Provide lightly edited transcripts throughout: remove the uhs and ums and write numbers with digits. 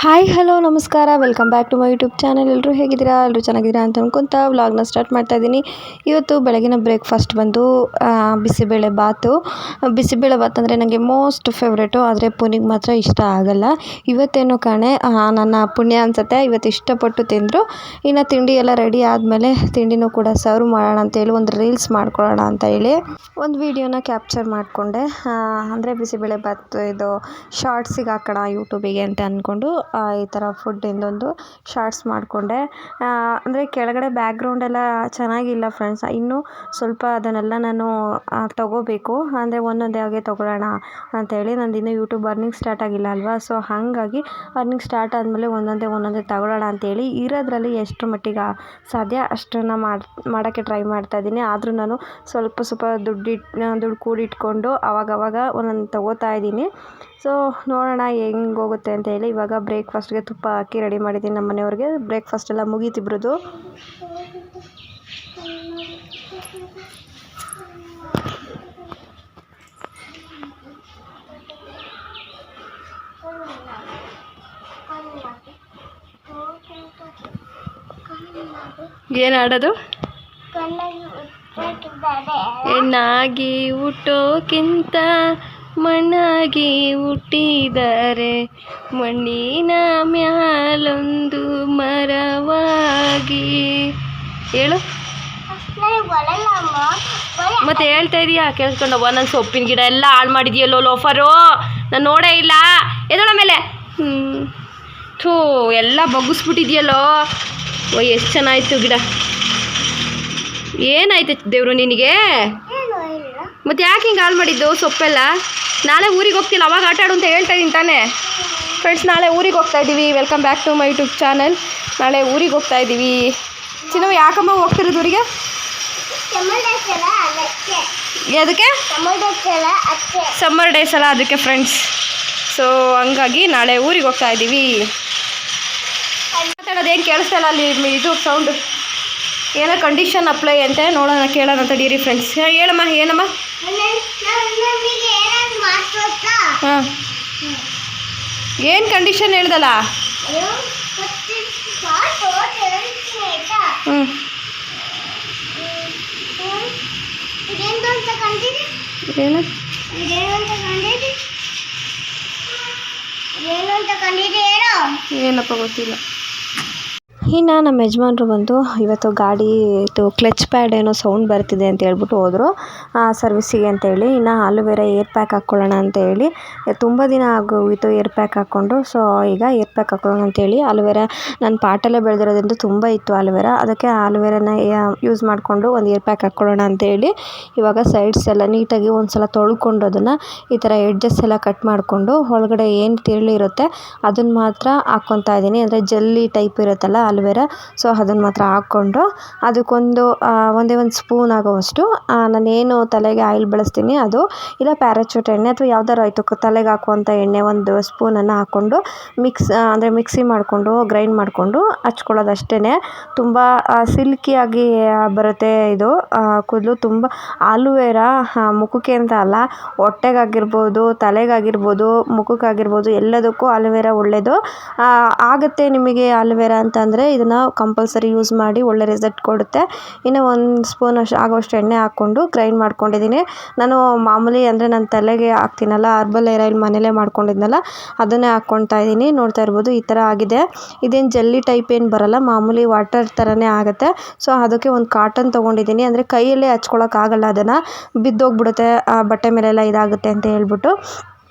Hi hello ನಮಸ್ಕಾರ, welcome back to my YouTube channel. ಎಲ್ಲರೂ ಹೇಗಿದ್ದೀರಾ? ಎಲ್ಲರೂ ಚೆನ್ನಾಗಿದ್ದೀರಾ ಅಂತ ಅನ್ಕೊಂತ ವ್ಲಾಗ್ನ ಸ್ಟಾರ್ಟ್ ಮಾಡ್ತಾ ಇದ್ದೀನಿ. ಇವತ್ತು ಬೆಳಗಿನ ಬ್ರೇಕ್ಫಾಸ್ಟ್ ಬಂದು ಬಿಸಿಬೇಳೆ ಬಾತು. ಬಿಸಿಬೇಳೆ ಬಾತ್ ಅಂದರೆ ನನಗೆ ಮೋಸ್ಟ್ ಫೇವ್ರೇಟು, ಆದರೆ ಪುನಿಗೆ ಮಾತ್ರ ಇಷ್ಟ ಆಗಲ್ಲ. ಇವತ್ತೇನು ಕಾಣೆ ನನ್ನ ಪುಣ್ಯ ಅನಿಸುತ್ತೆ, ಇವತ್ತು ಇಷ್ಟಪಟ್ಟು ತಿಂದರು. ಇನ್ನು ತಿಂಡಿ ಎಲ್ಲ ರೆಡಿ ಆದಮೇಲೆ ತಿಂಡಿನೂ ಕೂಡ ಸರ್ವ್ ಮಾಡೋಣ ಅಂತೇಳಿ ಒಂದು ರೀಲ್ಸ್ ಮಾಡ್ಕೊಳ್ಳೋಣ ಅಂತ ಹೇಳಿ ಒಂದು ವೀಡಿಯೋನ ಕ್ಯಾಪ್ಚರ್ ಮಾಡಿಕೊಂಡೆ. ಅಂದರೆ ಬಿಸಿಬೇಳೆ ಬಾತ್ ಇದು ಶಾರ್ಟ್ಸಿಗೆ ಹಾಕೋಣ ಯೂಟ್ಯೂಬಿಗೆ ಅಂತ ಅಂದ್ಕೊಂಡು ಈ ಥರ ಫುಡ್ಡಿಂದೊಂದು ಶಾರ್ಟ್ಸ್ ಮಾಡಿಕೊಂಡೆ. ಅಂದರೆ ಕೆಳಗಡೆ ಬ್ಯಾಕ್ಗ್ರೌಂಡೆಲ್ಲ ಚೆನ್ನಾಗಿಲ್ಲ ಫ್ರೆಂಡ್ಸ್, ಇನ್ನೂ ಸ್ವಲ್ಪ ಅದನ್ನೆಲ್ಲ ನಾನು ತೊಗೋಬೇಕು. ಅಂದರೆ ಒಂದೊಂದೇ ಆಗಿ ತೊಗೊಳ್ಳೋಣ ಅಂತೇಳಿ. ನಂದು ಇನ್ನೂ ಯೂಟ್ಯೂಬ್ ಅರ್ನಿಂಗ್ ಸ್ಟಾರ್ಟ್ ಆಗಿಲ್ಲ ಅಲ್ವಾ, ಸೊ ಹಾಗಾಗಿ ಅರ್ನಿಂಗ್ ಸ್ಟಾರ್ಟ್ ಆದಮೇಲೆ ಒಂದೊಂದೇ ತಗೊಳ್ಳೋಣ ಅಂತೇಳಿ ಇರೋದ್ರಲ್ಲಿ ಎಷ್ಟು ಮಟ್ಟಿಗೆ ಸಾಧ್ಯ ಅಷ್ಟನ್ನು ಮಾಡೋಕ್ಕೆ ಟ್ರೈ ಮಾಡ್ತಾಯಿದ್ದೀನಿ. ಆದರೂ ನಾನು ಸ್ವಲ್ಪ ದುಡ್ಡು ಕೂಡಿಟ್ಕೊಂಡು ಅವಾಗವಾಗ ಒಂದೊಂದು ತೊಗೋತಾ ಇದ್ದೀನಿ. ಸೊ ನೋಡೋಣ ಹೆಂಗೆ ಹೋಗುತ್ತೆ ಅಂತ ಹೇಳಿ. ಇವಾಗ ಬ್ರೇಕ್ಫಾಸ್ಟ್ಗೆ ತುಪ್ಪ ಹಾಕಿ ರೆಡಿ ಮಾಡಿದ್ದೀನಿ. ನಮ್ಮ ಮನೆಯವ್ರಿಗೆ ಬ್ರೇಕ್ಫಾಸ್ಟ್ ಎಲ್ಲ ಮುಗೀತಿಬ್ರದ್ದು. ಏನು ಆಡೋದು? ಹೆಣ್ಣಾಗಿ ಹುಟ್ಟೋಕ್ಕಿಂತ ಮಣ್ಣಾಗಿ ಹುಟ್ಟಿದರೆ ಮಣ್ಣಿನ ಮ್ಯಾಲೊಂದು ಮರವಾಗಿ. ಹೇಳು ಮತ್ತೆ ಹೇಳ್ತಾ ಇದೀಯಾ ಕೇಳಿಸ್ಕೊಂಡವ್ವ? ನನ್ನ ಸೊಪ್ಪಿನ ಗಿಡ ಎಲ್ಲ ಹಾಳು ಮಾಡಿದ್ಯಲ್ಲೋ ಲೋಫರು, ನಾನು ನೋಡೇ ಇಲ್ಲ. ಎದಳ ಮೇಲೆ ಥೂ ಎಲ್ಲ ಬಗ್ಗಿಸ್ಬಿಟ್ಟಿದ್ಯಲ್ಲೋ. ಎಷ್ಟು ಚೆನ್ನಾಯಿತು ಗಿಡ. ಏನಾಯ್ತು ದೇವ್ರು ನಿನಗೆ? ಮತ್ತು ಯಾಕೆ ಹಿಂಗೆ ಹಾಳು ಮಾಡಿದ್ದು ಸೊಪ್ಪೆಲ್ಲ? ನಾಳೆ ಊರಿಗೆ ಹೋಗ್ತಿಲ್ಲ, ಅವಾಗ ಆಟ ಆಡು ಅಂತ ಹೇಳ್ತಾ ಇದ್ದೀನಿ ತಾನೇ ಫ್ರೆಂಡ್ಸ್. ನಾಳೆ ಊರಿಗೆ ಹೋಗ್ತಾ ಇದ್ದೀವಿ. Welcome back to my YouTube channel. ನಾಳೆ ಊರಿಗೆ ಹೋಗ್ತಾ ಇದ್ದೀವಿ. ಚಿನ್ನವ ಯಾಕಮ್ಮ ಹೋಗ್ತಿರೋದು ಊರಿಗೆ? ಅದಕ್ಕೆ ಸಮ್ಮರ್ ಡೇಸ್ ಅಲ್ಲ, ಅದಕ್ಕೆ ಫ್ರೆಂಡ್ಸ್. ಸೊ ಹಂಗಾಗಿ ನಾಳೆ ಊರಿಗೆ ಹೋಗ್ತಾ ಇದ್ದೀವಿ. ಮಾತಾಡೋದು ಏನು ಕೇಳಿಸ್ತಾ ಇಲ್ಲ ಅಲ್ಲಿ, ಇದು ಸೌಂಡು. ಏನೋ ಕಂಡೀಷನ್ ಅಪ್ಲೈ ಅಂತೆ, ನೋಡೋಣ ಕೇಳೋಣ ಅಂತ ಡೀರಿ ಫ್ರೆಂಡ್ಸ್. ಹೇಳಮ್ಮ, ಏನಮ್ಮ? ಹಾಂ, ಏನು ಕಂಡೀಷನ್ ಹೇಳ್ದಲ್ಲ? ಹ್ಞೂ ಏನಪ್ಪ ಗೊತ್ತಿಲ್ಲ. ಇನ್ನು ನಮ್ಮ ಯಜಮಾನ್ರು ಬಂದು ಇವತ್ತು ಗಾಡಿದು ಕ್ಲಚ್ ಪ್ಯಾಡ್ ಏನೋ ಸೌಂಡ್ ಬರ್ತಿದೆ ಅಂತ ಹೇಳ್ಬಿಟ್ಟು ಹೋದರು ಸರ್ವಿಸಿಗೆ ಅಂತೇಳಿ. ಇನ್ನು ಆಲೂವೆರಾ ಏರ್ ಪ್ಯಾಕ್ ಹಾಕ್ಕೊಳ್ಳೋಣ ಅಂತೇಳಿ. ತುಂಬ ದಿನ ಆಗೋಗಿತ್ತು ಏರ್ ಪ್ಯಾಕ್ ಹಾಕ್ಕೊಂಡು. ಸೊ ಈಗ ಏರ್ ಪ್ಯಾಕ್ ಹಾಕ್ಕೊಳ್ಳೋಣ ಅಂತೇಳಿ ಆಲೂವೆರಾ ನನ್ನ ಪಾಟಲ್ಲೇ ಬೆಳೆದಿರೋದ್ರಿಂದ ತುಂಬ ಇತ್ತು ಆಲೂವೆರಾ. ಅದಕ್ಕೆ ಆಲೂವೆರಾನ ಯೂಸ್ ಮಾಡಿಕೊಂಡು ಒಂದು ಏರ್ ಪ್ಯಾಕ್ ಹಾಕ್ಕೊಳ್ಳೋಣ ಅಂತೇಳಿ ಇವಾಗ ಸೈಡ್ಸ್ ಎಲ್ಲ ನೀಟಾಗಿ ಒಂದು ಸಲ ತೊಳ್ಕೊಂಡು ಅದನ್ನು ಈ ಥರ ಎಡ್ಜಸ್ ಎಲ್ಲ ಕಟ್ ಮಾಡಿಕೊಂಡು ಒಳಗಡೆ ಏನು ತಿರುಳಿರುತ್ತೆ ಅದನ್ನು ಮಾತ್ರ ಹಾಕ್ಕೊತಾ ಇದ್ದೀನಿ. ಅಂದರೆ ಜೆಲ್ಲಿ ಟೈಪ್ ಇರುತ್ತಲ್ಲ ಆಲೂವೆರಾ, ಸೊ ಅದನ್ನು ಮಾತ್ರ ಹಾಕ್ಕೊಂಡು ಅದಕ್ಕೊಂದು ಒಂದೇ ಒಂದು ಸ್ಪೂನ್ ಆಗೋವಷ್ಟು ನಾನೇನು ತಲೆಗೆ ಆಯಿಲ್ ಬಳಸ್ತೀನಿ ಅದು, ಇಲ್ಲ ಪ್ಯಾರಾಚೂಟ್ ಎಣ್ಣೆ ಅಥವಾ ಯಾವ್ದಾರು ಆಯಿತು ತಲೆಗೆ ಹಾಕುವಂಥ ಎಣ್ಣೆ ಒಂದು ಸ್ಪೂನನ್ನು ಹಾಕ್ಕೊಂಡು ಅಂದರೆ ಮಿಕ್ಸಿ ಮಾಡಿಕೊಂಡು ಗ್ರೈಂಡ್ ಮಾಡಿಕೊಂಡು ಹಚ್ಕೊಳ್ಳೋದು ಅಷ್ಟೇ. ತುಂಬ ಸಿಲ್ಕಿಯಾಗಿ ಬರುತ್ತೆ ಇದು ಕೂದಲು. ತುಂಬ ಆಲೂವೆರಾ ಮುಖಕ್ಕೆ ಅಂತ ಅಲ್ಲ, ಹೊಟ್ಟೆಗಾಗಿರ್ಬೋದು, ತಲೆಗಾಗಿರ್ಬೋದು, ಮುಖಕ್ಕಾಗಿರ್ಬೋದು, ಎಲ್ಲದಕ್ಕೂ ಆಲೂವೆರಾ ಒಳ್ಳೆಯದು ಆಗುತ್ತೆ. ನಿಮಗೆ ಆಲೂವೆರಾ ಅಂತಂದರೆ ಇದನ್ನು ಕಂಪಲ್ಸರಿ ಯೂಸ್ ಮಾಡಿ, ಒಳ್ಳೆ ರಿಸಲ್ಟ್ ಕೊಡುತ್ತೆ. ಇನ್ನು ಒಂದು ಸ್ಪೂನ್ ಆಗೋಷ್ಟು ಎಣ್ಣೆ ಹಾಕ್ಕೊಂಡು ಗ್ರೈಂಡ್ ಮಾಡ್ಕೊಂಡಿದ್ದೀನಿ. ನಾನು ಮಾಮೂಲಿ ಅಂದರೆ ನನ್ನ ತಲೆಗೆ ಹಾಕ್ತೀನಲ್ಲ ಹರ್ಬಲ್ ಹೇರ್ ಆಯಿಲ್ ಮನೇಲೇ ಮಾಡ್ಕೊಂಡಿದ್ನಲ್ಲ ಅದನ್ನೇ ಹಾಕ್ಕೊತಾ ಇದ್ದೀನಿ. ನೋಡ್ತಾ ಇರ್ಬೋದು ಈ ಥರ ಆಗಿದೆ. ಇದೇನು ಜೆಲ್ಲಿ ಟೈಪ್ ಏನು ಬರೋಲ್ಲ, ಮಾಮೂಲಿ ವಾಟರ್ ಥರನೇ ಆಗುತ್ತೆ. ಸೊ ಅದಕ್ಕೆ ಒಂದು ಕಾಟನ್ ತೊಗೊಂಡಿದ್ದೀನಿ. ಅಂದರೆ ಕೈಯಲ್ಲೇ ಹಚ್ಕೊಳಕ್ಕಾಗಲ್ಲ, ಅದನ್ನು ಬಿದ್ದೋಗ್ಬಿಡುತ್ತೆ ಬಟ್ಟೆ ಮೇಲೆಲ್ಲ ಇದಾಗುತ್ತೆ ಅಂತ ಹೇಳ್ಬಿಟ್ಟು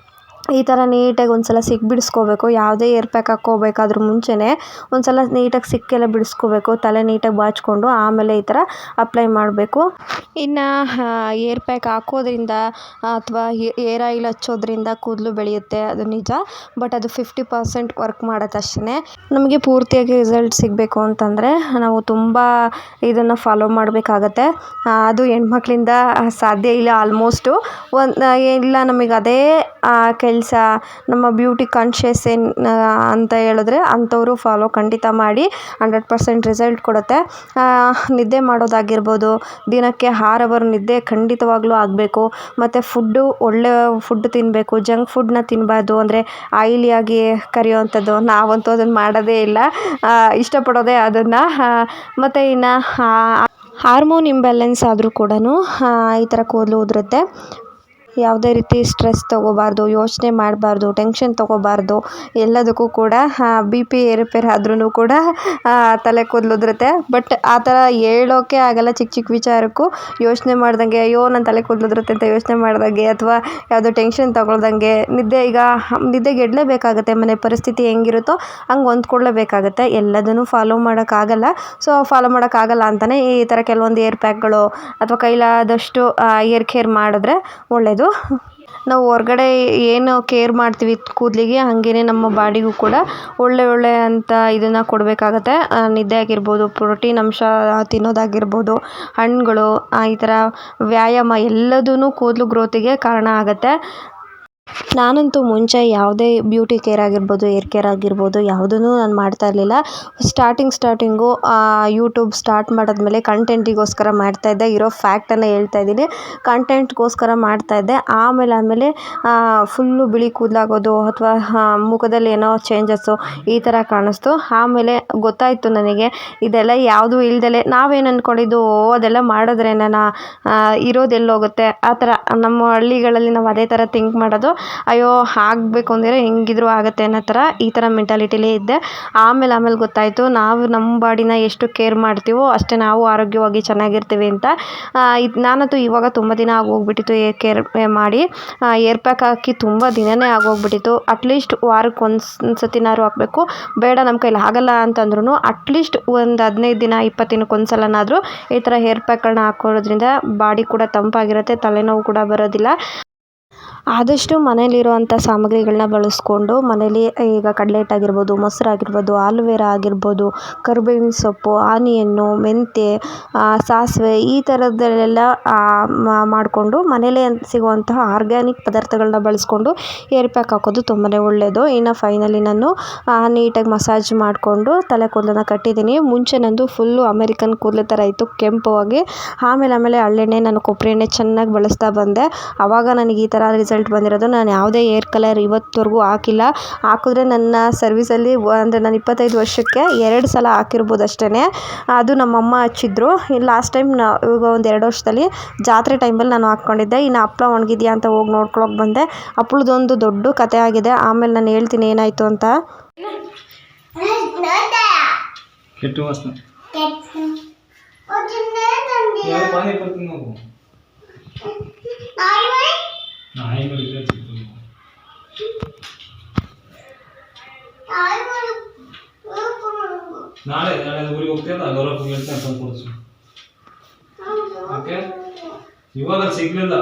ಈ ಥರ ನೀಟಾಗಿ ಒಂದು ಸಲ ಬಿಡಿಸ್ಕೋಬೇಕು. ಯಾವುದೇ ಏರ್ ಪ್ಯಾಕ್ ಹಾಕ್ಕೋಬೇಕಾದ್ರೂ ಮುಂಚೆನೇ ಒಂದು ಸಲ ನೀಟಾಗಿ ಸಿಕ್ಕೆಲ್ಲ ಬಿಡಿಸ್ಕೋಬೇಕು. ತಲೆ ನೀಟಾಗಿ ಬಾಚಿಕೊಂಡು ಆಮೇಲೆ ಈ ಥರ ಅಪ್ಲೈ ಮಾಡಬೇಕು. ಇನ್ನು ಏರ್ ಪ್ಯಾಕ್ ಹಾಕೋದ್ರಿಂದ ಅಥವಾ ಏರ್ ಆಯಿಲ್ ಹಚ್ಚೋದ್ರಿಂದ ಕೂದಲು ಬೆಳೆಯುತ್ತೆ, ಅದು ನಿಜ. ಬಟ್ ಅದು 50% ವರ್ಕ್ ಮಾಡುತ್ತೆ ಅಷ್ಟೇ. ನಮಗೆ ಪೂರ್ತಿಯಾಗಿ ರಿಸಲ್ಟ್ ಸಿಗಬೇಕು ಅಂತಂದರೆ ನಾವು ತುಂಬ ಇದನ್ನು ಫಾಲೋ ಮಾಡಬೇಕಾಗತ್ತೆ. ಅದು ಹೆಣ್ಮಕ್ಳಿಂದ ಸಾಧ್ಯ ಇಲ್ಲ ಆಲ್ಮೋಸ್ಟು. ಇಲ್ಲ ನಮಗೆ ಅದೇ ಕೆಲಸ, ನಮ್ಮ ಬ್ಯೂಟಿ ಕಾನ್ಷಿಯಸ್ ಅಂತ ಹೇಳಿದ್ರೆ ಅಂಥವರು ಫಾಲೋ ಖಂಡಿತ ಮಾಡಿ. 100% ರಿಸಲ್ಟ್ ಕೊಡುತ್ತೆ. ನಿದ್ದೆ ಮಾಡೋದಾಗಿರ್ಬೋದು, ದಿನಕ್ಕೆ 6 ಅವರ್ ನಿದ್ದೆ ಖಂಡಿತವಾಗ್ಲೂ ಆಗಬೇಕು. ಮತ್ತು ಫುಡ್ಡು ಒಳ್ಳೆ ಫುಡ್ ತಿನ್ನಬೇಕು. ಜಂಕ್ ಫುಡ್ನ ತಿನ್ನಬಾರ್ದು. ಅಂದರೆ ಆಯಿಲಿಯಾಗಿ ಕರಿಯೋವಂಥದ್ದು, ನಾವಂತೂ ಅದನ್ನು ಮಾಡೋದೇ ಇಲ್ಲ, ಇಷ್ಟಪಡೋದೇ ಅದನ್ನು. ಮತ್ತು ಇನ್ನು ಹಾರ್ಮೋನ್ ಇಂಬ್ಯಾಲೆನ್ಸ್ ಆದರೂ ಕೂಡ ಈ ಥರ ಕೂದಲು ಉದುರುತ್ತೆ. ಯಾವುದೇ ರೀತಿ ಸ್ಟ್ರೆಸ್ ತೊಗೋಬಾರ್ದು, ಯೋಚನೆ ಮಾಡಬಾರ್ದು, ಟೆನ್ಷನ್ ತೊಗೋಬಾರ್ದು. ಎಲ್ಲದಕ್ಕೂ ಕೂಡ BP ಏರುಪೇರು ಆದ್ರೂ ಕೂಡ ತಲೆ ಕೂದಲು ಉದುರುತ್ತೆ. ಬಟ್ ಆ ಥರ ಹೇಳೋಕ್ಕೆ ಆಗಲ್ಲ. ಚಿಕ್ಕ ಚಿಕ್ಕ ವಿಚಾರಕ್ಕೂ ಯೋಚನೆ ಮಾಡ್ದಂಗೆ, ಅಯ್ಯೋ ನನ್ನ ತಲೆ ಕೂದಲು ಉದುರುತ್ತೆ ಅಂತ ಯೋಚನೆ ಮಾಡ್ದಂಗೆ, ಅಥವಾ ಯಾವುದೋ ಟೆನ್ಷನ್ ತೊಗೊಳ್ದಂಗೆ ನಿದ್ದೆಗೆ ಎಡಲೇಬೇಕಾಗತ್ತೆ. ಮನೆ ಪರಿಸ್ಥಿತಿ ಹೆಂಗಿರುತ್ತೋ ಹಂಗೆ ಹೊಂದ್ಕೊಳ್ಳೇಬೇಕಾಗತ್ತೆ. ಎಲ್ಲದನ್ನು ಫಾಲೋ ಮಾಡೋಕ್ಕಾಗಲ್ಲ. ಸೊ ಫಾಲೋ ಮಾಡೋಕ್ಕಾಗಲ್ಲ ಅಂತಲೇ ಈ ಥರ ಕೆಲವೊಂದು ಏರ್ ಪ್ಯಾಕ್ಗಳು ಅಥವಾ ಕೈಲಾದಷ್ಟು ಏರ್ ಕೇರ್ ಮಾಡಿದ್ರೆ ಒಳ್ಳೆಯದು. ನಾವು ಹೊರ್ಗಡೆ ಏನು ಕೇರ್ ಮಾಡ್ತೀವಿ ಕೂದಲಿಗೆ, ಹಾಗೇ ನಮ್ಮ ಬಾಡಿಗೂ ಕೂಡ ಒಳ್ಳೆ ಅಂತ ಇದನ್ನು ಕೊಡಬೇಕಾಗತ್ತೆ. ನಿದ್ದೆ ಆಗಿರ್ಬೋದು, ಪ್ರೋಟೀನ್ ಅಂಶ ತಿನ್ನೋದಾಗಿರ್ಬೋದು, ಹಣ್ಣುಗಳು, ಈ ಥರ ವ್ಯಾಯಾಮ ಎಲ್ಲದೂ ಕೂದಲು ಗ್ರೋತಿಗೆ ಕಾರಣ ಆಗುತ್ತೆ. ನಾನಂತೂ ಮುಂಚೆ ಯಾವುದೇ ಬ್ಯೂಟಿ ಕೇರ್ ಆಗಿರ್ಬೋದು, ಏರ್ ಕೇರ್ ಆಗಿರ್ಬೋದು ಯಾವುದೂ ನಾನು ಮಾಡ್ತಾ ಇರಲಿಲ್ಲ. ಸ್ಟಾರ್ಟಿಂಗು ಯೂಟ್ಯೂಬ್ ಸ್ಟಾರ್ಟ್ ಮಾಡಿದ್ಮೇಲೆ ಕಂಟೆಂಟಿಗೋಸ್ಕರ ಮಾಡ್ತಾಯಿದ್ದೆ. ಇರೋ ಫ್ಯಾಕ್ಟನ್ನು ಹೇಳ್ತಾ ಇದ್ದೀನಿ. ಕಂಟೆಂಟ್ಗೋಸ್ಕರ ಮಾಡ್ತಾಯಿದ್ದೆ. ಆಮೇಲೆ ಫುಲ್ಲು ಬಿಳಿ ಕೂದಲಾಗೋದು ಅಥವಾ ಮುಖದಲ್ಲಿ ಏನೋ ಚೇಂಜಸ್ಸು ಈ ಥರ ಕಾಣಿಸ್ತು. ಆಮೇಲೆ ಗೊತ್ತಾಯಿತು ನನಗೆ ಇದೆಲ್ಲ ಯಾವುದೂ ಇಲ್ದಲೆ ನಾವೇನು ಅಂದ್ಕೊಂಡಿದ್ದು, ಅದೆಲ್ಲ ಮಾಡಿದ್ರೆ ಇರೋದೆಲ್ಲೋಗುತ್ತೆ, ಆ ಥರ ನಮ್ಮ ಹಳ್ಳಿಗಳಲ್ಲಿ ನಾವು ಅದೇ ಥರ ಥಿಂಕ್ ಮಾಡೋದು. ಅಯ್ಯೋ ಆಗಬೇಕು ಅಂದರೆ ಹೆಂಗಿದ್ರು ಆಗುತ್ತೆ ಅನ್ನೋ ಥರ ಈ ಥರ ಮೆಂಟಾಲಿಟಿಲೇ ಇದ್ದೆ. ಆಮೇಲೆ ಗೊತ್ತಾಯಿತು ನಾವು ನಮ್ಮ ಬಾಡಿನ ಎಷ್ಟು ಕೇರ್ ಮಾಡ್ತೀವೋ ಅಷ್ಟೇ ನಾವು ಆರೋಗ್ಯವಾಗಿ ಚೆನ್ನಾಗಿರ್ತೀವಿ ಅಂತ. ನಾನಂತೂ ಇವಾಗ ತುಂಬ ದಿನ ಆಗೋಗ್ಬಿಟ್ಟಿತ್ತು ಏರ್ ಕೇರ್ ಮಾಡಿ. ಏರ್ ಪ್ಯಾಕ್ ಹಾಕಿ ತುಂಬ ದಿನವೇ ಆಗೋಗ್ಬಿಟ್ಟಿತ್ತು. ಅಟ್ಲೀಸ್ಟ್ ವಾರಕ್ಕೆ ಒಂದು ಸತಿನಾದ್ರು ಹಾಕಬೇಕು. ಬೇಡ ನಮ್ಮ ಕೈಲಿ ಆಗಲ್ಲ ಅಂತಂದ್ರೂ ಅಟ್ಲೀಸ್ಟ್ ಒಂದು 15 ದಿನ 20 ದಿನಕ್ಕೆ ಒಂದು ಸಲನಾದರೂ ಈ ಥರ ಹೇರ್ ಪ್ಯಾಕ್ಗಳನ್ನ ಹಾಕೊಳ್ಳೋದ್ರಿಂದ ಬಾಡಿ ಕೂಡ ತಂಪಾಗಿರುತ್ತೆ, ತಲೆನೋವು ಕೂಡ ಬರೋದಿಲ್ಲ. ಆದಷ್ಟು ಮನೇಲಿರುವಂಥ ಸಾಮಗ್ರಿಗಳನ್ನ ಬಳಸ್ಕೊಂಡು ಮನೇಲಿ ಈಗ ಕಡಲೆ ಹಿಟ್ಟಾಗಿರ್ಬೋದು, ಮೊಸರಾಗಿರ್ಬೋದು, ಆಲೂವೆರಾ ಆಗಿರ್ಬೋದು, ಕರಿಬೇವಿನ ಸೊಪ್ಪು, ಆನಿಯನ್ನು, ಮೆಂತ್ಯ, ಸಾಸಿವೆ ಈ ಥರದ್ದೆಲ್ಲ ಮಾಡಿಕೊಂಡು ಮನೇಲೇ ಸಿಗುವಂತಹ ಆರ್ಗ್ಯಾನಿಕ್ ಪದಾರ್ಥಗಳನ್ನ ಬಳಸ್ಕೊಂಡು ಏರ್ ಪ್ಯಾಕ್ ಹಾಕೋದು ತುಂಬಾ ಒಳ್ಳೆಯದು. ಇನ್ನು ಫೈನಲಿ ನಾನು ನೀಟಾಗಿ ಮಸಾಜ್ ಮಾಡಿಕೊಂಡು ತಲೆ ಕೂದಲನ್ನ ಕಟ್ಟಿದ್ದೀನಿ. ಮುಂಚೆ ನಂದು ಫುಲ್ಲು ಅಮೇರಿಕನ್ ಕೂದಲು ಥರ ಇತ್ತು, ಕೆಂಪವಾಗಿ. ಆಮೇಲೆ ಹಳ್ಳೆಣ್ಣೆ, ನಾನು ಕೊಬ್ಬರಿ ಎಣ್ಣೆ ಚೆನ್ನಾಗಿ ಬಳಸ್ತಾ ಬಂದೆ. ಆವಾಗ ನನಗೆ ಈ ಥರ ರಿಸಲ್ಟ್ ಬಂದಿರೋದು. ನಾನು ಯಾವುದೇ ಏರ್ ಕಲರ್ ಇವತ್ತವರೆಗೂ ಹಾಕಿಲ್ಲ. ಹಾಕಿದ್ರೆ ನನ್ನ ಸರ್ವಿಸಲ್ಲಿ ಅಂದರೆ ನಾನು 25 ವರ್ಷಕ್ಕೆ 2 ಸಲ ಹಾಕಿರ್ಬೋದು ಅಷ್ಟೇ. ಅದು ನಮ್ಮಮ್ಮ ಹಚ್ಚಿದ್ರು. ಲಾಸ್ಟ್ ಟೈಮ್ ಇವಾಗ ಒಂದು 2 ವರ್ಷದಲ್ಲಿ ಜಾತ್ರೆ ಟೈಮಲ್ಲಿ ನಾನು ಹಾಕ್ಕೊಂಡಿದ್ದೆ. ಇನ್ನು ಹಪ್ಪಳ ಒಣಗಿದ್ಯಾ ಅಂತ ಹೋಗಿ ನೋಡ್ಕೊಳಕ್ಕೆ ಬಂದೆ. ಹಪ್ಪಳದೊಂದು ದೊಡ್ಡ ಕತೆ ಆಗಿದೆ. ಆಮೇಲೆ ನಾನು ಹೇಳ್ತೀನಿ ಏನಾಯಿತು ಅಂತ. ನಾಳೆ ಊರಿಗೆ ಹೋಗ್ತೀಯಲ್ಲ, ಗೌರವ್ ಹೇಳ್ತೇನೆ ತಂದು ಕೊಡಿಸು. ಓಕೆ, ಇವಾಗ ಸಿಗ್ಲಿಲ್ಲ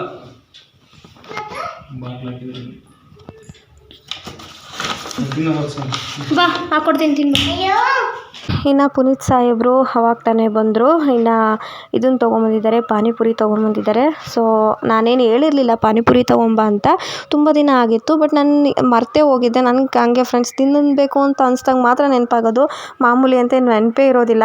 ಬಾ ಹಾಕೊಡ್ತೀನಿ ತಿನ್ನು. ಇನ್ನು ಪುನೀತ್ ಸಾಹೇಬರು ಅವಾಗ ತಾನೇ ಬಂದರು. ಇನ್ನು ಇದನ್ನು ತೊಗೊಂಬಂದಿದ್ದಾರೆ, ಪಾನಿಪುರಿ ತೊಗೊಂಬಂದಿದ್ದಾರೆ. ಸೊ ನಾನೇನು ಹೇಳಿರಲಿಲ್ಲ ಪಾನಿಪುರಿ ತೊಗೊಂಬ ಅಂತ. ತುಂಬ ದಿನ ಆಗಿತ್ತು, ಬಟ್ ನಾನು ಮರ್ತೇ ಹೋಗಿದ್ದೆ. ನನಗೆ ಹಂಗೆ ಫ್ರೆಂಡ್ಸ್ ತಿನ್ನಬೇಕು ಅಂತ ಅನ್ಸ್ದಾಗ ಮಾತ್ರ ನೆನಪಾಗೋದು, ಮಾಮೂಲಿ ಅಂತ ನೆನಪೇ ಇರೋದಿಲ್ಲ.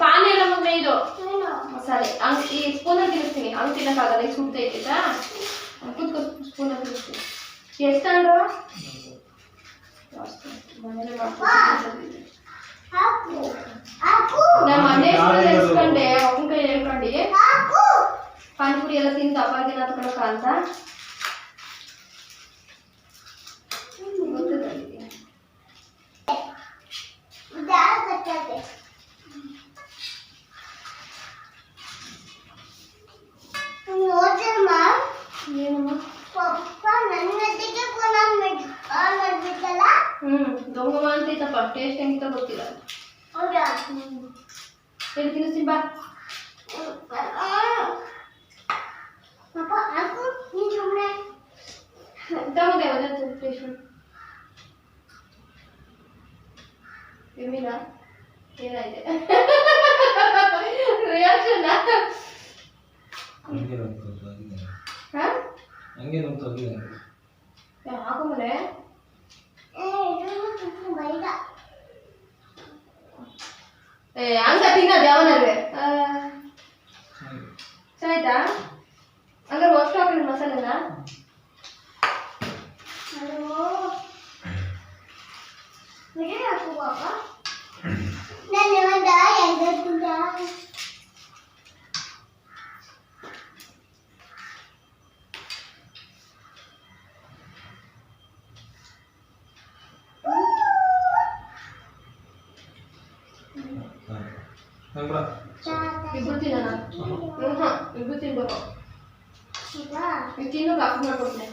ಪಾನಿ ಎಲ್ಲ ಮಗ್ನೆ ಇದು ಸರಿ ಹಂಗೆ ಈ ಸ್ಪೂನಲ್ಲಿ ತಿನ್ನಿಸ್ತೀನಿ. ಹಂಗೆ ತಿನ್ನಕ್ಕಾಗಲ್ಲ, ಈಗ ಸುಡ್ತೈತಿತಾ ಕೂತ್ಕೊ. ಸ್ಪೂನಲ್ಲಿ ತಿನ್ನಿಸ್ತೀನಿ. ಎಷ್ಟು ತಗೊಂಡು ಮನೇಲೆ ಮಾಡ್ಕೊಂಡು ನಮ್ಮ ಮನೆ ಎಸ್ಕೊಂಡೆ ಅವನ ಕೈ ಹೇಳ್ಕೊಂಡು ಪಾನಿಪುರಿ ಎಲ್ಲ ತಿಂದು ಅಪ್ಪಾಗಿನ ಹತ್ಕೊಳಕ ಅಂತ ಟೇಸ್ಟ್ ಹೆಂಗಿತ್ತ ಗೊತ್ತಿಲ್ಲ. ಹೌದಾ? ಹೇಳಿ ತಿನ್ನಿಸ್ತೀನಿ ಬಾ. ತಗೊಂಡೆ ಒಂದೊಂದು ಟೇಸ್ಟ್ ವಿಮಿನ ಏನಾಗಿದೆ ರಿಯಾಕ್ಷನ್ ಹಾಕೊಂಬಲೆ ಹಂಗ ತಿನ್ನೋದು ಯಾವನಲ್ವೇ ಚೆನ್ನಾಯ್ತಾ? ಹಂಗಾರೆ ಅಷ್ಟು ಹಾಕಿದ ಮಸಾಲೆನ ಇಬ್ರು ತಿನ್ನೋಣ? ಇಬ್ರು ತಿನ್ಬೇಕು. ತಿನ್ನೋ ಕಾಫಿ ಮಾಡ್ಕೊಡ್ತೀನಿ.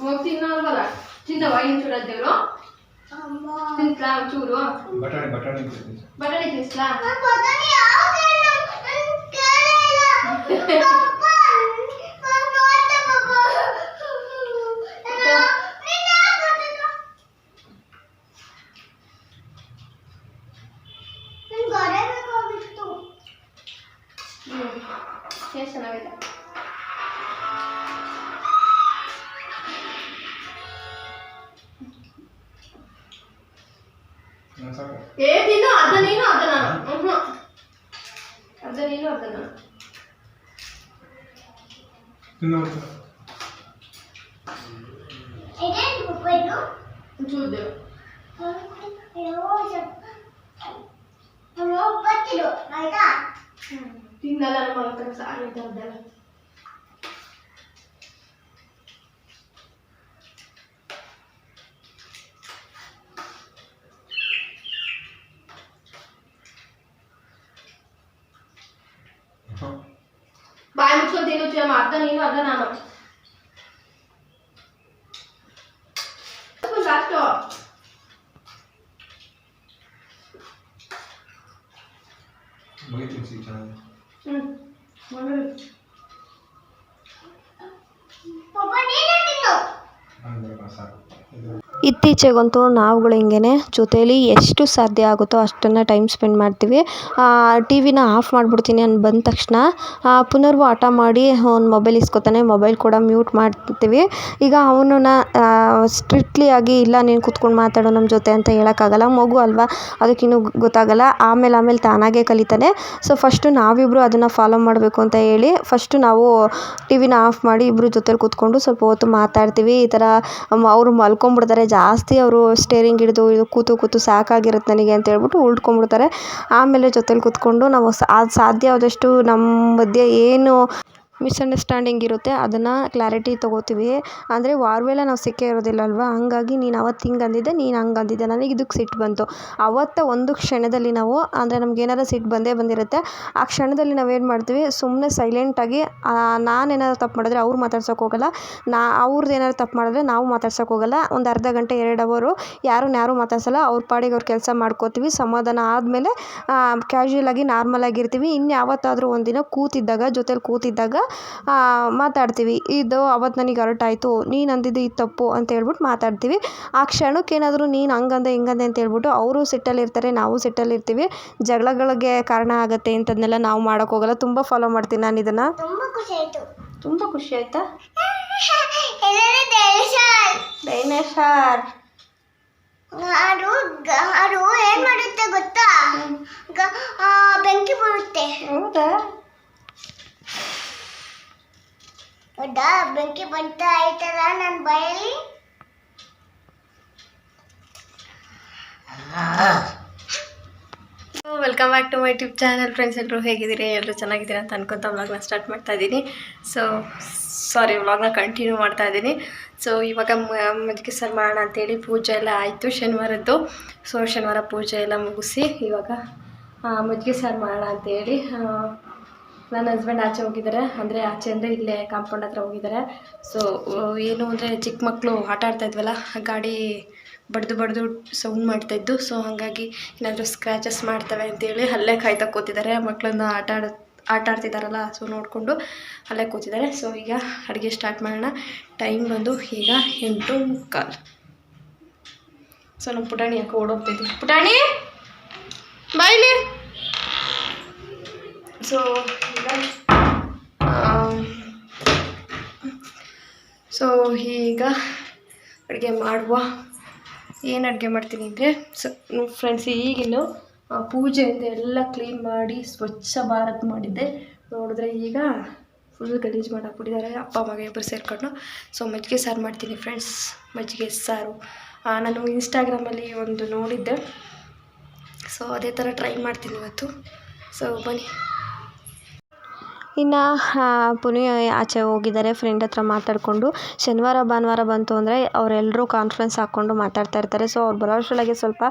ಮಗ ತಿನ್ನೋಲ್ವಲ್ಲ ತಿನ್ನವ ಚೂರ ದೇವ್ರು ತಿನ್ಸ್ಲಾ ಚೂರು ಬಟಾಣಿ ತಿನ್ಸ್ಲಾ? ಎಷ್ಟು ಚೆನ್ನಾಗಿದೆ. ತಿನ್ನು ಅರ್ಧ ನೀನು ಅರ್ಧ ನಾನು. ಅರ್ಧ ನೀನು ಅರ್ಧ ನಾನು. ಚೂರ್ದೇವು ತಿನ್ನಲ್ಲ ನಮ್ಮ ಮಗ ಸಾರಿ ತರದ್ದೆಲ್ಲ. ಬಾಯಿ ಮುಚ್ಕೊಂಡು ತಿನ್ನು ಅರ್ಧ ನೀನು ಅರ್ಧ ನಾನು. ಅಷ್ಟು ಇತ್ತೀಚೆಗಂತೂ ನಾವುಗಳು ಹಿಂಗೆ ಜೊತೇಲಿ ಎಷ್ಟು ಸಾಧ್ಯ ಆಗುತ್ತೋ ಅಷ್ಟನ್ನು ಟೈಮ್ ಸ್ಪೆಂಡ್ ಮಾಡ್ತೀವಿ. ಟಿ ವಿನ ಆಫ್ ಮಾಡಿಬಿಡ್ತೀನಿ ಅಂತ ಬಂದ ತಕ್ಷಣ ಪುನರ್ವ ಹಠ ಮಾಡಿ ಅವ್ನು ಮೊಬೈಲ್ ಇಸ್ಕೊತಾನೆ. ಮೊಬೈಲ್ ಕೂಡ ಮ್ಯೂಟ್ ಮಾಡ್ತೀವಿ. ಈಗ ಅವನನ್ನ ಸ್ಟ್ರಿಕ್ಟ್ಲಿ ಆಗಿ ಇಲ್ಲ ನೀನು ಕೂತ್ಕೊಂಡು ಮಾತಾಡೋ ನಮ್ಮ ಜೊತೆ ಅಂತ ಹೇಳೋಕ್ಕಾಗಲ್ಲ. ಮಗು ಅಲ್ವಾ, ಅದಕ್ಕಿನ್ನೂ ಗೊತ್ತಾಗಲ್ಲ. ಆಮೇಲೆ ತಾನಾಗೇ ಕಲಿತಾನೆ. ಸೊ ಫಸ್ಟು ನಾವಿಬ್ಬರು ಅದನ್ನು ಫಾಲೋ ಮಾಡಬೇಕು ಅಂತ ಹೇಳಿ ಫಸ್ಟು ನಾವು ಟಿ ವಿನ ಆಫ್ ಮಾಡಿ ಇಬ್ಬರು ಜೊತೆಲಿ ಕೂತ್ಕೊಂಡು ಸ್ವಲ್ಪ ಹೊತ್ತು ಮಾತಾಡ್ತೀವಿ. ಈ ಥರ ಅವರು ಮಲ್ಕೊಂಡ್ಬಿಡ್ತಾರೆ. ಜಾಸ್ತಿ ಅವರು ಸ್ಟೇರಿಂಗ್ ಹಿಡಿದು ಕೂತು ಸಾಕಾಗಿರುತ್ತೆ ನನಗೆ ಅಂತ ಹೇಳ್ಬಿಟ್ಟು ಉಳ್ಕೊಂಡ್ಬಿಡ್ತಾರೆ. ಆಮೇಲೆ ಜೊತೆಲಿ ಕೂತ್ಕೊಂಡು ನಾವು ಸಾಧ್ಯ ಆದಷ್ಟು ನಮ್ಮ ಮಧ್ಯೆ ಏನು ಮಿಸ್ಅಂಡರ್ಸ್ಟ್ಯಾಂಡಿಂಗ್ ಇರುತ್ತೆ ಅದನ್ನು ಕ್ಲಾರಿಟಿ ತೊಗೋತೀವಿ. ಅಂದರೆ ವಾರವೆಲ್ಲ ನಾವು ಸಿಕ್ಕೇ ಇರೋದಿಲ್ಲ ಅಲ್ವಾ. ಹಾಗಾಗಿ ನೀನು ಅವತ್ತು ಹಿಂಗೆ ಅಂದಿದ್ದೆ, ನೀನು ಹಂಗೆ ಅಂದಿದ್ದೆ, ನನಗೆ ಇದಕ್ಕೆ ಸಿಟ್ಟು ಬಂತು. ಅವತ್ತ ಒಂದು ಕ್ಷಣದಲ್ಲಿ ನಾವು ಅಂದರೆ ನಮ್ಗೆ ಏನಾರು ಸಿಟ್ಟು ಬಂದಿರುತ್ತೆ. ಆ ಕ್ಷಣದಲ್ಲಿ ನಾವೇನು ಮಾಡ್ತೀವಿ, ಸುಮ್ಮನೆ ಸೈಲೆಂಟಾಗಿ ನಾನೇನಾದ್ರು ತಪ್ಪು ಮಾಡಿದ್ರೆ ಅವ್ರು ಮಾತಾಡ್ಸೋಕೆ ಹೋಗಲ್ಲ, ಅವ್ರದ್ದು ಏನಾದ್ರು ತಪ್ಪು ಮಾಡಿದ್ರೆ ನಾವು ಮಾತಾಡ್ಸೋಕೆ ಹೋಗಲ್ಲ. ಒಂದು ಅರ್ಧ ಗಂಟೆ 2 ಅವರು ಯಾರು ಮಾತಾಡ್ಸಲ್ಲ. ಅವ್ರ ಪಾಡಿಗೆ ಅವ್ರ ಕೆಲಸ ಮಾಡ್ಕೋತೀವಿ. ಸಮಾಧಾನ ಆದಮೇಲೆ ಕ್ಯಾಶುಯಲಾಗಿ ನಾರ್ಮಲಾಗಿರ್ತೀವಿ. ಇನ್ನು ಯಾವತ್ತಾದರೂ ಒಂದಿನ ಜೊತೆಲಿ ಕೂತಿದ್ದಾಗ ಮಾತಾಡ್ತೀವಿ. ಇದು ಅವತ್ತು ನನಗೆ ಹರ್ಟಾಯಿತು, ನೀನು ಅಂದಿದ್ದು ಇದು ತಪ್ಪು ಅಂತ ಹೇಳ್ಬಿಟ್ಟು ಮಾತಾಡ್ತೀವಿ. ಆ ಕ್ಷಣಕ್ಕೆ ಏನಾದರೂ ನೀನು ಹಂಗಂದೆ ಹಿಂಗಂದೆ ಅಂತ ಹೇಳ್ಬಿಟ್ಟು ಅವರು ಸಿಟ್ಟಲ್ಲಿರ್ತಾರೆ, ನಾವು ಸಿಟ್ಟಲ್ಲಿರ್ತೀವಿ. ಜಗಳಗಳಿಗೆ ಕಾರಣ ಆಗುತ್ತೆ. ಇಂಥದ್ದನ್ನೆಲ್ಲ ನಾವು ಮಾಡೋಕ್ಕೋಗಲ್ಲ. ತುಂಬ ಫಾಲೋ ಮಾಡ್ತೀನಿ ನಾನು ಇದನ್ನು. ತುಂಬ ಖುಷಿ ಆಯಿತಾ? ಡೈನೋಸಾರ್ ಅದು ಏನ್ ಮಾಡುತ್ತೆ ಗೊತ್ತಾ? ಬೆಂಕಿ ಬರುತ್ತೆ. ಹೌದಾ? ಬೆಂಕಿ ಬಂತ ಆಯ್ತಲ್ಲ ನನ್ನ ಬಾಯಲ್ಲಿ. Welcome back to my YouTube channel. Friends ಎಲ್ಲರೂ ಹೇಗಿದ್ದೀರಿ? ಎಲ್ಲರೂ ಚೆನ್ನಾಗಿದ್ದೀರಾ ಅಂತ ಅನ್ಕೊತ ವ್ಲಾಗ್ನ ಸ್ಟಾರ್ಟ್ ಮಾಡ್ತಾ ಇದ್ದೀನಿ. ವ್ಲಾಗ್ನ ಕಂಟಿನ್ಯೂ ಮಾಡ್ತಾ ಇದ್ದೀನಿ. ಸೊ ಇವಾಗ ಮಜ್ಜಿಗೆ ಸಾರು ಮಾಡೋಣ ಅಂತೇಳಿ ಪೂಜೆ ಎಲ್ಲ ಆಯಿತು ಶನಿವಾರದ್ದು. ಶನಿವಾರ ಪೂಜೆ ಎಲ್ಲ ಮುಗಿಸಿ ಇವಾಗ ಮಜ್ಜಿಗೆ ಸಾರು ಮಾಡೋಣ ಅಂತೇಳಿ ನನ್ನ ಹಸ್ಬೆಂಡ್ ಆಚೆ ಹೋಗಿದ್ದಾರೆ. ಅಂದರೆ ಆಚೆ ಅಂದರೆ ಇಲ್ಲೇ ಕಾಂಪೌಂಡ್ ಹತ್ರ ಹೋಗಿದ್ದಾರೆ. ಸೊ ಏನು ಅಂದರೆ ಚಿಕ್ಕ ಮಕ್ಕಳು ಆಟ ಆಡ್ತಾಯಿದ್ವಲ್ಲ, ಗಾಡಿ ಬಡ್ದು ಸೌಂಡ್ ಮಾಡ್ತಾಯಿದ್ದು. ಸೊ ಹಾಗಾಗಿ ಏನಾದರೂ ಸ್ಕ್ರ್ಯಾಚಸ್ ಮಾಡ್ತವೆ ಅಂತೇಳಿ ಅಲ್ಲೇ ಕಾಯ್ತಾ ಕೂತಿದ್ದಾರೆ. ಮಕ್ಕಳನ್ನ ಆಟ ಆಡ್ತಿದ್ದಾರಲ್ಲ, ಸೊ ನೋಡಿಕೊಂಡು ಅಲ್ಲೇ ಕೂತಿದ್ದಾರೆ. ಸೊ ಈಗ ಅಡುಗೆ ಸ್ಟಾರ್ಟ್ ಮಾಡೋಣ. ಟೈಮ್ ಬಂದು ಈಗ 8:15. ಸೊ ನಮ್ಮ ಪುಟಾಣಿ ಯಾಕೆ ಓಡೋಗ್ತಾಯಿದ್ವಿ. ಪುಟಾಣಿ ಬಾಯ್ಲಿ. ಸೊ ಈಗ ಅಡುಗೆ ಮಾಡುವ. ಏನು ಅಡುಗೆ ಮಾಡ್ತೀನಿ ಅಂದರೆ ಫ್ರೆಂಡ್ಸ್, ಈಗಿನ್ನು ಪೂಜೆಯಿಂದ ಎಲ್ಲ ಕ್ಲೀನ್ ಮಾಡಿ ಸ್ವಚ್ಛ ಭಾರತ್ ಮಾಡಿದ್ದೆ. ನೋಡಿದ್ರೆ ಈಗ ಫುಲ್ ಗಲೀಜು ಮಾಡಾಕ್ಬಿಟ್ಟಿದ್ದಾರೆ ಅಪ್ಪ ಮಗ ಇಬ್ಬರು ಸೇರಿಕೊಂಡು. ಸೊ ಮಜ್ಜಿಗೆ ಸಾರು ಮಾಡ್ತೀನಿ ಫ್ರೆಂಡ್ಸ್. ಮಜ್ಜಿಗೆ ಸಾರು ನಾನು ಇನ್ಸ್ಟಾಗ್ರಾಮಲ್ಲಿ ಒಂದು ನೋಡಿದ್ದೆ. ಸೊ ಅದೇ ಥರ ಟ್ರೈ ಮಾಡ್ತೀನಿ ಇವತ್ತು. ಸೊ ಬನ್ನಿ. ಇನ್ನು ಪುನಿ ಆಚೆ ಹೋಗಿದ್ದಾರೆ ಫ್ರೆಂಡ್ ಹತ್ರ ಮಾತಾಡಿಕೊಂಡು. ಶನಿವಾರ ಭಾನುವಾರ ಬಂತು ಅಂದರೆ ಅವರೆಲ್ಲರೂ ಕಾನ್ಫರೆನ್ಸ್ ಹಾಕ್ಕೊಂಡು ಮಾತಾಡ್ತಾ ಇರ್ತಾರೆ. ಸೊ ಅವ್ರು ಬರೋ ಅಷ್ಟರೊಳಗೆ ಸ್ವಲ್ಪ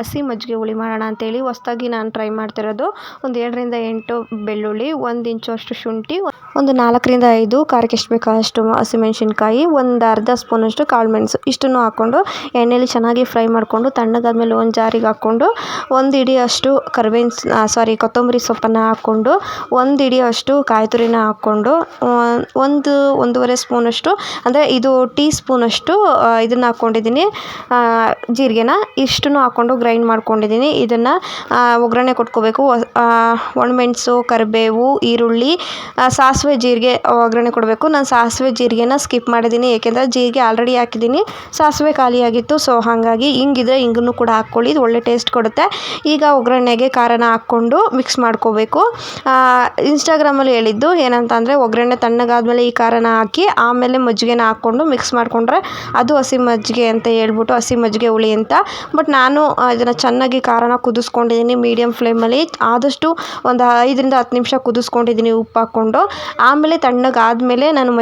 ಹಸಿ ಮಜ್ಜಿಗೆ ಹುಳಿ ಮಾಡೋಣ ಅಂತೇಳಿ ಹೊಸ್ದಾಗಿ ನಾನು ಟ್ರೈ ಮಾಡ್ತಿರೋದು. ಒಂದು 7ರಿಂದ 8 ಬೆಳ್ಳುಳ್ಳಿ, 1 ಇಂಚು ಅಷ್ಟು ಶುಂಠಿ, ಒಂದು 4ರಿಂದ 5 ಖಾರಕ್ಕೆ ಎಷ್ಟು ಬೇಕೋ ಅಷ್ಟು ಹಸಿಮೆಣ್ಸಿನ್ಕಾಯಿ, ಒಂದು ಅರ್ಧ ಸ್ಪೂನಷ್ಟು ಕಾಳುಮೆಣಸು ಇಷ್ಟನ್ನು ಹಾಕ್ಕೊಂಡು ಎಣ್ಣೆಯಲ್ಲಿ ಚೆನ್ನಾಗಿ ಫ್ರೈ ಮಾಡಿಕೊಂಡು ತಣ್ಣಗಾದ್ಮೇಲೆ ಒಂದು ಜಾರಿಗೆ ಹಾಕ್ಕೊಂಡು 1 ಹಿಡಿಯಷ್ಟು ಕೊತ್ತಂಬರಿ ಸೊಪ್ಪನ್ನು ಹಾಕ್ಕೊಂಡು 1 ಹಿಡಿಯಷ್ಟು ಕಾಯಿ ತುರಿನ ಹಾಕ್ಕೊಂಡು 1-1.5 ಸ್ಪೂನಷ್ಟು ಅಂದರೆ ಇದು ಟೀ ಸ್ಪೂನಷ್ಟು ಇದನ್ನು ಹಾಕ್ಕೊಂಡಿದ್ದೀನಿ, ಜೀರಿಗೆನ ಇಷ್ಟನ್ನು ಹಾಕ್ಕೊಂಡು ಗ್ರೈಂಡ್ ಮಾಡ್ಕೊಂಡಿದ್ದೀನಿ. ಇದನ್ನು ಒಗ್ಗರಣೆ ಕೊಟ್ಕೋಬೇಕು. ಒಣಮೆಣಸು, ಕರಿಬೇವು, ಈರುಳ್ಳಿ, ಸಾಸಿವೆ, ಜೀರಿಗೆ ಒಗ್ಗರಣೆ ಕೊಡಬೇಕು. ನಾನು ಸಾಸಿವೆ ಜೀರಿಗೆನ ಸ್ಕಿಪ್ ಮಾಡಿದ್ದೀನಿ, ಏಕೆಂದರೆ ಜೀರಿಗೆ ಆಲ್ರೆಡಿ ಹಾಕಿದ್ದೀನಿ, ಸಾಸಿವೆ ಖಾಲಿಯಾಗಿತ್ತು. ಸೊ ಹಾಗಾಗಿ ಹಿಂಗಿದ್ರೆ ಹಿಂಗನ್ನು ಕೂಡ ಹಾಕ್ಕೊಳ್ಳಿ, ಇದು ಒಳ್ಳೆ ಟೇಸ್ಟ್ ಕೊಡುತ್ತೆ. ಈಗ ಒಗ್ಗರಣೆಗೆ ಖಾರನ ಹಾಕ್ಕೊಂಡು ಮಿಕ್ಸ್ ಮಾಡ್ಕೋಬೇಕು. ಇನ್ಸ್ಟಾಗ್ರಾಮಲ್ಲಿ ಹೇಳಿದ್ದು ಏನಂತ ಅಂದರೆ ಒಗ್ಗರಣೆ ತಣ್ಣಗಾದ್ಮೇಲೆ ಈ ಖಾರನ ಹಾಕಿ ಆಮೇಲೆ ಮಜ್ಜಿಗೆನ ಹಾಕ್ಕೊಂಡು ಮಿಕ್ಸ್ ಮಾಡಿಕೊಂಡ್ರೆ ಅದು ಹಸಿ ಮಜ್ಜಿಗೆ ಅಂತ ಹೇಳ್ಬಿಟ್ಟು, ಹಸಿ ಮಜ್ಜಿಗೆ ಹುಳಿ ಅಂತ. ಬಟ್ ನಾನು ಇದನ್ನು ಚೆನ್ನಾಗಿ ಖಾರನ ಕುದಿಸ್ಕೊಂಡಿದ್ದೀನಿ ಮೀಡಿಯಮ್ ಫ್ಲೇಮಲ್ಲಿ. ಆದಷ್ಟು ಒಂದು 5ರಿಂದ 10 ನಿಮಿಷ ಕುದಿಸ್ಕೊಂಡಿದ್ದೀನಿ ಉಪ್ಪು ಹಾಕ್ಕೊಂಡು. ಆಮೇಲೆ ತಣ್ಣಗಾದ್ಮೇಲೆ ನಾನು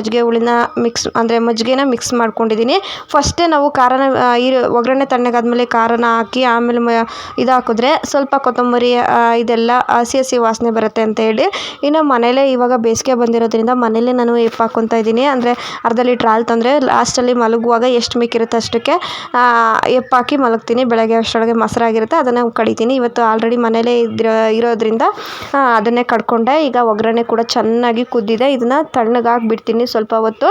ಮಜ್ಜಿಗೆನ ಮಿಕ್ಸ್ ಮಾಡ್ಕೊಂಡಿದ್ದೀನಿ. ಫಸ್ಟೇ ನಾವು ಖಾರನ ಒಗ್ಗರಣೆ ತಣ್ಣಗಾದ್ಮೇಲೆ ಖಾರನ ಹಾಕಿ ಆಮೇಲೆ ಇದು ಹಾಕಿದ್ರೆ ಸ್ವಲ್ಪ ಕೊತ್ತಂಬರಿ ಇದೆಲ್ಲ ಹಸಿ ವಾಸನೆ ಬರುತ್ತೆ ಅಂತ ಹೇಳಿ. ಇನ್ನು ಮನೇಲೇ ಇವಾಗ ಬೇಸಿಗೆ ಬಂದಿರೋದ್ರಿಂದ ಮನೇಲೇ ನಾನು ಎಪ್ಪು ಹಾಕ್ಕೊತಾ ಇದ್ದೀನಿ. ಅಂದರೆ ಅರ್ಧ ಲೀಟ್ರ್ ಹಾಲು ತಂದರೆ ಲಾಸ್ಟಲ್ಲಿ ಮಲಗುವಾಗ ಎಷ್ಟು ಮಿಕ್ಕಿರುತ್ತೆ ಅಷ್ಟಕ್ಕೆ ಎಪ್ಪು ಹಾಕಿ ಮಲಗ್ತೀನಿ. ಬೆಳಗ್ಗೆ ಅಷ್ಟರೊಳಗೆ ಮೊಸರಾಗಿರುತ್ತೆ, ಅದನ್ನು ಕಡಿತೀನಿ. ಇವತ್ತು ಆಲ್ರೆಡಿ ಮನೇಲೇ ಇರೋದ್ರಿಂದ ಅದನ್ನೇ ಕಡ್ಕೊಂಡೆ. ಈಗ ಒಗ್ಗರಣೆ ಕೂಡ ಚೆನ್ನಾಗಿ ಕುದ್ದಿದೆ. ಇದನ್ನು ತಣ್ಣಗಾಗಿ ಬಿಡ್ತೀನಿ ಸ್ವಲ್ಪ ಹೊತ್ತು,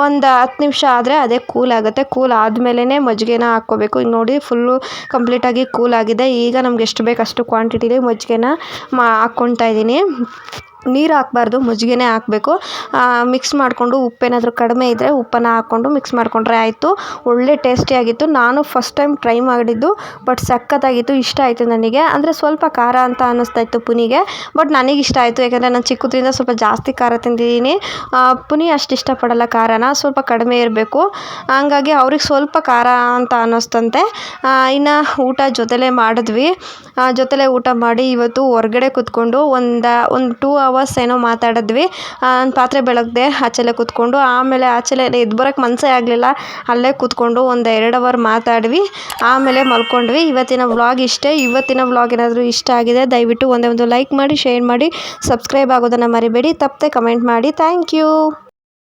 ಒಂದು 10 ನಿಮಿಷ ಆದರೆ ಅದೇ ಕೂಲ್ ಆಗುತ್ತೆ. ಕೂಲ್ ಆದಮೇಲೆ ಮಜ್ಜಿಗೆನ ಹಾಕ್ಕೋಬೇಕು. ಈಗ ನೋಡಿ ಫುಲ್ಲು ಕಂಪ್ಲೀಟಾಗಿ ಕೂಲ್ ಆಗಿದೆ. ಈಗ ನಮ್ಗೆ ಎಷ್ಟು ಬೇಕು ಅಷ್ಟು ಕ್ವಾಂಟಿಟಿಲಿ ಮಜ್ಜಿಗೆನ ಹಾಕ್ಕೊತಾ ಇದ್ದೀನಿ. ನೀರು ಹಾಕಬಾರ್ದು, ಮಜ್ಜಿಗೆನೇ ಹಾಕಬೇಕು. ಮಿಕ್ಸ್ ಮಾಡಿಕೊಂಡು ಉಪ್ಪೇನಾದರೂ ಕಡಿಮೆ ಇದ್ದರೆ ಉಪ್ಪನ್ನು ಹಾಕ್ಕೊಂಡು ಮಿಕ್ಸ್ ಮಾಡಿಕೊಂಡ್ರೆ ಆಯಿತು. ಒಳ್ಳೆ ಟೇಸ್ಟಿಯಾಗಿತ್ತು. ನಾನು ಫಸ್ಟ್ ಟೈಮ್ ಟ್ರೈ ಮಾಡಿದ್ದು, ಬಟ್ ಸಖತ್ತಾಗಿತ್ತು, ಇಷ್ಟ ಆಯಿತು ನನಗೆ. ಅಂದರೆ ಸ್ವಲ್ಪ ಖಾರ ಅಂತ ಅನ್ನಿಸ್ತಾ ಇತ್ತು ಪುನಿಗೆ, ಬಟ್ ನನಗೆ ಇಷ್ಟ ಆಯಿತು. ಯಾಕಂದರೆ ನಾನು ಚಿಕ್ಕದ್ರಿಂದ ಸ್ವಲ್ಪ ಜಾಸ್ತಿ ಖಾರ ತಿಂದಿದ್ದೀನಿ. ಪುನಿ ಅಷ್ಟು ಇಷ್ಟಪಡಲ್ಲ ಖಾರನ, ಸ್ವಲ್ಪ ಕಡಿಮೆ ಇರಬೇಕು. ಹಂಗಾಗಿ ಅವ್ರಿಗೆ ಸ್ವಲ್ಪ ಖಾರ ಅಂತ ಅನ್ನಿಸ್ತಂತೆ. ಇನ್ನು ಊಟ ಜೊತೆಲೇ ಮಾಡಿದ್ವಿ. ಜೊತೆಲೇ ಊಟ ಮಾಡಿ ಇವತ್ತು ಹೊರಗಡೆ ಕೂತ್ಕೊಂಡು ಒಂದು 2 ಅವರ್ಸ್ ಏನೋ ಮಾತಾಡಿದ್ವಿ. ನಾನು ಪಾತ್ರೆ ಬೆಳಗ್ದೆ ಆಚೆಲೆ ಕೂತ್ಕೊಂಡು. ಆಮೇಲೆ ಆಚೆಲೆ ಎದ್ದು ಬರೋಕ್ಕೆ ಮನಸ್ಸೇ ಆಗಲಿಲ್ಲ, ಅಲ್ಲೇ ಕೂತ್ಕೊಂಡು ಒಂದು 2 ಅವರ್ ಮಾತಾಡ್ವಿ. ಆಮೇಲೆ ಮಲ್ಕೊಂಡ್ವಿ. ಇವತ್ತಿನ ವ್ಲಾಗ್ ಇಷ್ಟೇ. ಇವತ್ತಿನ ವ್ಲಾಗ್ ಏನಾದರೂ ಇಷ್ಟ ಆಗಿದೆ ದಯವಿಟ್ಟು ಒಂದೇ ಒಂದು ಲೈಕ್ ಮಾಡಿ, ಶೇರ್ ಮಾಡಿ, ಸಬ್ಸ್ಕ್ರೈಬ್ ಆಗೋದನ್ನು ಮರಿಬೇಡಿ. ತಪ್ಪದೆ ಕಮೆಂಟ್ ಮಾಡಿ. Thank you.